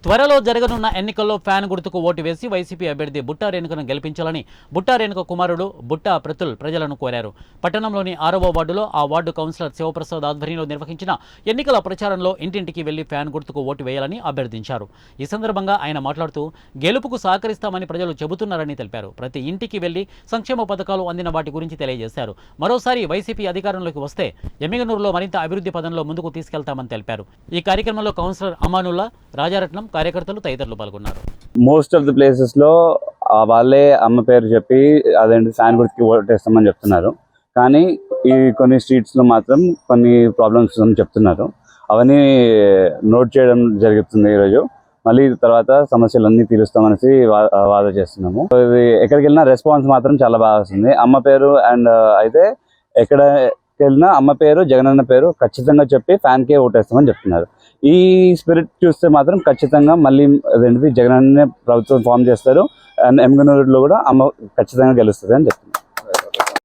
త్వరలో జరగనున్న ఎన్నికల్లో ఫ్యాన్ గుర్తుకు ఓటు వేసి వైసీపీ అభ్యర్థి బుట్టా రేణుకను గెలిపించాలని బుట్టా రేణుక కుమారుడు బుట్టా ప్రతుల్ ప్రజలను కోరారు. పట్టణంలోని 6వ వార్డులో ఆ వార్డు కౌన్సిలర్ శివప్రసాద్ ఆధ్వర్యంలో నిర్వహించిన ఎన్నికల ప్రచారంలో ఇంటింటికి వెళ్లి ఫ్యాన్ గుర్తుకు ఓటు వేయాలని అభ్యర్థించారు. ఈ సందర్భంగా ఆయన మాట్లాడుతూ గెలుపుకు సహకరిస్తామని ప్రజలు చెబుతున్నారని తెలిపారు. ప్రతి ఇంటికి వెళ్లి సంక్షేమ పథకాలు అందిన వాటి గురించి తెలియజేశారు. మరోసారి వైసీపీ అధికారంలోకి వస్తే ఎమ్మిగనూరులో మరింత అభివృద్ధి పదంలో ముందుకు తీసుకెళ్తామని తెలిపారు. ఈ కార్యక్రమంలో కౌన్సిలర్ అమానుల్లా, రాజారత్నం, కార్యకర్తలు తదితరులు పాల్గొన్నారు. మోస్ట్ ఆఫ్ ది ప్లేసెస్ లో వాళ్ళే అమ్మ పేరు చెప్పి అదేంటి ఫ్యాన్ గుర్తుకి ఓటేస్తామని చెప్తున్నారు. కానీ ఈ కొన్ని స్ట్రీట్స్ లో మాత్రం కొన్ని ప్రాబ్లమ్స్ చెప్తున్నారు. అవన్నీ నోట్ చేయడం జరుగుతుంది. ఈరోజు మళ్ళీ తర్వాత సమస్యలన్నీ తీరుస్తామనేసి వాద చేస్తున్నాము. ఇది ఎక్కడికి వెళ్ళినా రెస్పాన్స్ మాత్రం చాలా బాగా వస్తుంది. అమ్మ పేరు అండ్ అయితే ఎక్కడ వెళ్ళినా అమ్మ పేరు, జగనన్న పేరు ఖచ్చితంగా చెప్పి ఫ్యాన్కే ఓటేస్తామని చెప్తున్నారు. ఈ స్పిరిట్ చూస్తే మాత్రం ఖచ్చితంగా మళ్ళీ అదేంటిది జగనన్నే ప్రభుత్వం ఫామ్ చేస్తారు అండ్ ఎమ్మిగనూరులో కూడా అమ్మ ఖచ్చితంగా గెలుస్తుంది అని చెప్తున్నారు.